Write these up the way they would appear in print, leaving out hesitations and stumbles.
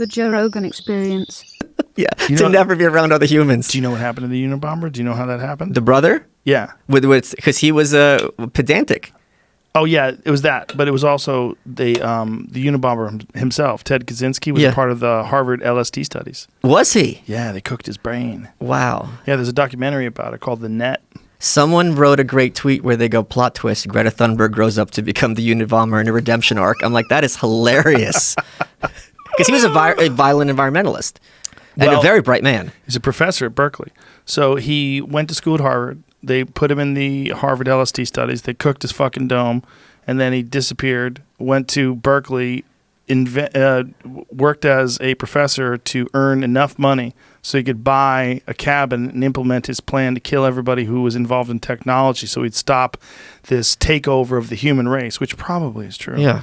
The Joe Rogan Experience. Yeah, to never be around other humans. Do you know what happened to the Unabomber? Do you know how that happened? The brother? Yeah. Because he was pedantic. Oh yeah, it was that, but it was also the Unabomber himself, Ted Kaczynski, was a part of the Harvard LSD studies. Was he? Yeah, they cooked his brain. Wow. Yeah, there's a documentary about it called The Net. Someone wrote a great tweet where they go, plot twist, Greta Thunberg grows up to become the Unabomber in a redemption arc. I'm like, that is hilarious. Because he was a violent environmentalist and a very bright man. He's a professor at Berkeley. So he went to school at Harvard. They put him in the Harvard LSD studies. They cooked his fucking dome. And then he disappeared, went to Berkeley, worked as a professor to earn enough money so he could buy a cabin and implement his plan to kill everybody who was involved in technology so he'd stop this takeover of the human race, which probably is true. Yeah.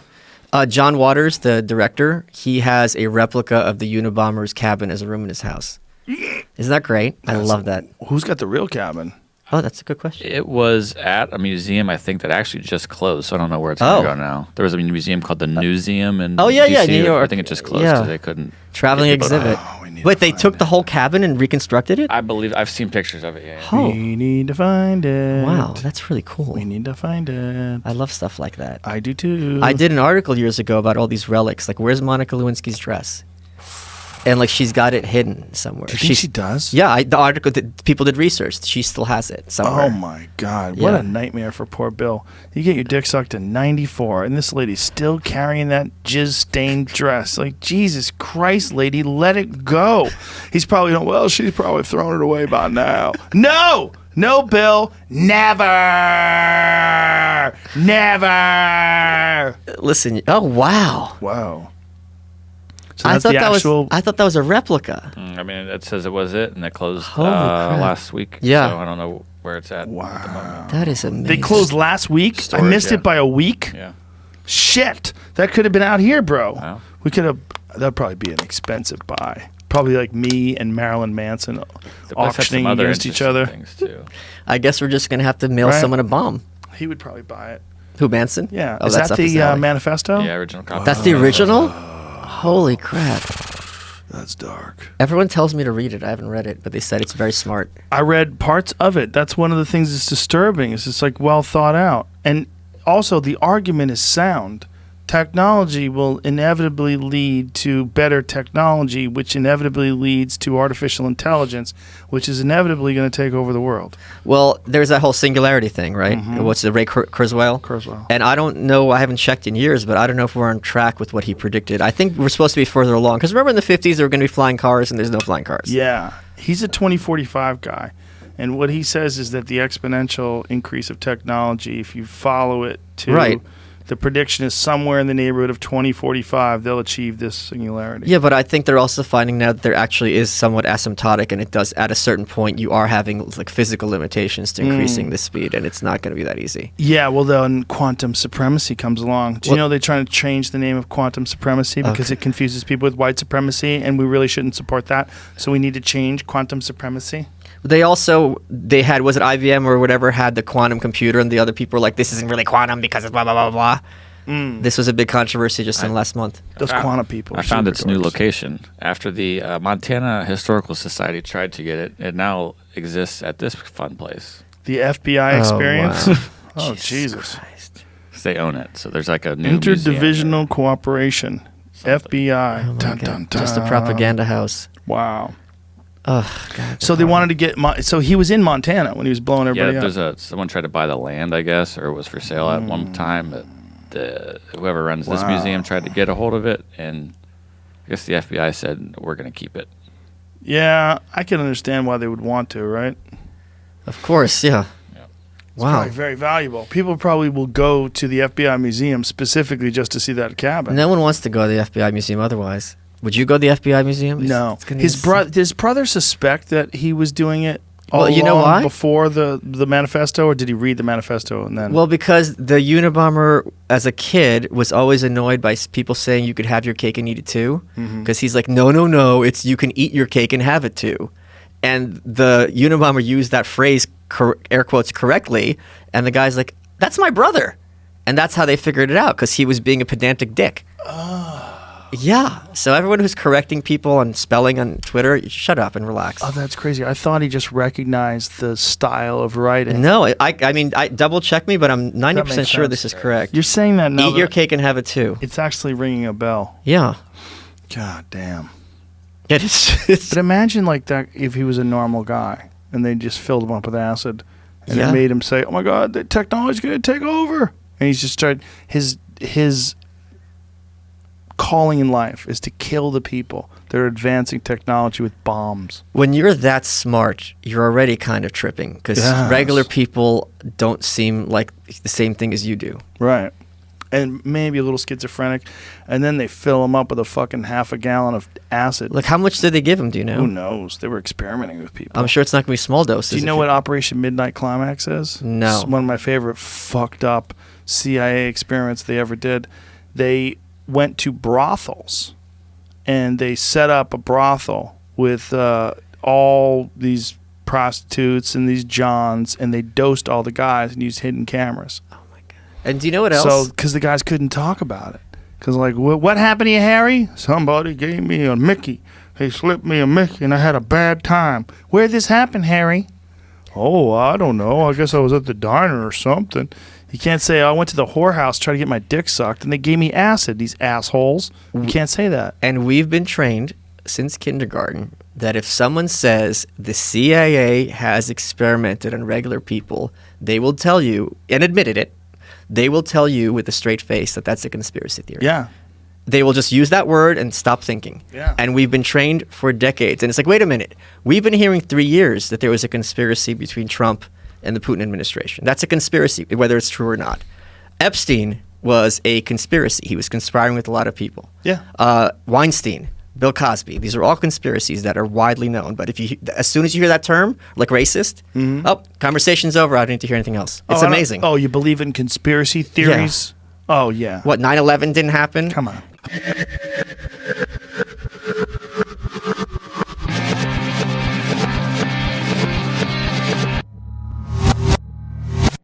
John Waters, the director, he has a replica of the Unabomber's cabin as a room in his house. Isn't that great? I love that. Who's got the real cabin? Oh, that's a good question. It was at a museum, I think, that actually just closed, so I don't know where it's going to go now. There was a museum called the Newseum in DC. New York. I think it just closed because they couldn't. Traveling exhibit. Wait, they took the whole cabin and reconstructed it? I believe I've seen pictures of it. Yeah. Oh. We need to find it. Wow, that's really cool. We need to find it. I love stuff like that. I do too. I did an article years ago about all these relics. Like, where's Monica Lewinsky's dress? And like, she's got it hidden somewhere. Do you think she does? Yeah, the article that people did research. She still has it somewhere. Oh my God! What a nightmare for poor Bill. You get your dick sucked in '94, and this lady's still carrying that jizz-stained dress. Like, Jesus Christ, lady, let it go. He's probably going, well, she's probably thrown it away by now. No, Bill, never. Listen. Oh wow. Wow. So I thought that was a replica. I mean, it says it was it, and it closed Holy crap. last week. Yeah. So I don't know where it's at. Wow. At the moment. That is amazing. They closed last week? Storage, I missed it by a week? Yeah. Shit. That could have been out here, bro. Wow. We could have, that'd probably be an expensive buy. Probably like me and Marilyn Manson auctioning against each other. Things too. I guess we're just going to have to mail someone a bomb. He would probably buy it. Who, Manson? Yeah. Oh, is that the manifesto? Yeah, original copy. That's the original? Holy crap. That's dark. Everyone tells me to read it. I haven't read it, but they said it's very smart. I read parts of it. That's one of the things that's disturbing. Is it's like well thought out. And also the argument is sound. Technology will inevitably lead to better technology, which inevitably leads to artificial intelligence, which is inevitably going to take over the world. Well, there's that whole singularity thing, right? What's the Ray Kurzweil? Kurzweil. And I don't know, I haven't checked in years, but I don't know if we're on track with what he predicted. I think we're supposed to be further along. Because remember in the 50s, there were going to be flying cars, and there's no flying cars. Yeah. He's a 2045 guy. And what he says is that the exponential increase of technology, if you follow it to... The prediction is somewhere in the neighborhood of 2045, they'll achieve this singularity. Yeah, but I think they're also finding now that there actually is somewhat asymptotic, and it does, at a certain point, you are having like physical limitations to increasing the speed, and it's not going to be that easy. Yeah, well, then quantum supremacy comes along. Do you know they're trying to change the name of quantum supremacy because it confuses people with white supremacy, and we really shouldn't support that. So we need to change quantum supremacy. They had, was it IBM or whatever, had the quantum computer, and the other people were like, this isn't really quantum because it's blah, blah, blah, blah. This was a big controversy just in the last month. Those quantum people. I found its new location. After the Montana Historical Society tried to get it, it now exists at this fun place. The FBI experience? Wow. Oh, Jesus. Christ. They own it. So there's like a new Interdivisional cooperation. FBI. Oh Dun, dun, dun. Just a propaganda house. Wow. Oh, God. So they wanted to get... so he was in Montana when he was blowing everybody up. Someone tried to buy the land, I guess, or it was for sale at one time, but whoever runs this museum tried to get a hold of it, and I guess the FBI said, we're going to keep it. Yeah, I can understand why they would want to, right? Of course, yeah. It's probably very valuable. People probably will go to the FBI museum specifically just to see that cabin. No one wants to go to the FBI museum otherwise. Would you go to the FBI museum? No. His brother suspect that he was doing it all you know why? Before the manifesto, or did he read the manifesto and then? Well, because the Unabomber as a kid was always annoyed by people saying you could have your cake and eat it too. Because he's like, no, it's you can eat your cake and have it too. And the Unabomber used that phrase, air quotes, correctly. And the guy's like, that's my brother. And that's how they figured it out, because he was being a pedantic dick. Yeah. So everyone who's correcting people on spelling on Twitter, shut up and relax. Oh, that's crazy. I thought he just recognized the style of writing. No, I mean, I double check me, but I'm 90% makes sure sense. this is correct. You're saying that now. Eat your that cake and have it too. It's actually ringing a bell. Yeah. God damn. It is. But imagine like that if he was a normal guy and they just filled him up with acid and Yeah. it made him say, "Oh my God, the technology's going to take over." And he's just started his calling in life is to kill the people that are advancing technology with bombs. When you're that smart, you're already kind of tripping because Yes. regular people don't seem like the same thing as you do. Right. And maybe a little schizophrenic. And then they fill him up with a fucking half a gallon of acid. Like, how much did they give him? Do you know? Who knows? They were experimenting with people. I'm sure it's not going to be small doses. Do you if know you- what Operation Midnight Climax is? No. It's one of my favorite fucked up CIA experiments they ever did. They went to brothels and they set up a brothel with all these prostitutes and these johns, and they dosed all the guys and used hidden cameras. And do you know what else? So, because the guys couldn't talk about it. Because, like, what happened to you, Harry? Somebody gave me a Mickey. They slipped me a Mickey, and I had a bad time. Where'd this happen, Harry? Oh, I don't know. I guess I was at the diner or something. You can't say, I went to the whorehouse trying to get my dick sucked, and they gave me acid, these assholes. You can't say that. And we've been trained since kindergarten that if someone says the CIA has experimented on regular people, they will tell you, and admitted it, they will tell you with a straight face that that's a conspiracy theory. Yeah. They will just use that word and stop thinking. Yeah. And we've been trained for decades. And it's like, wait a minute. We've been hearing 3 years that there was a conspiracy between Trump and the Putin administration. That's a conspiracy, whether it's true or not. Epstein was a conspiracy. He was conspiring with a lot of people. Yeah. Weinstein, Bill Cosby. These are all conspiracies that are widely known. But if you, as soon as you hear that term, like racist, oh, conversation's over. I don't need to hear anything else. It's amazing. Oh, you believe in conspiracy theories? Oh, yeah. What, 9/11 didn't happen? Come on.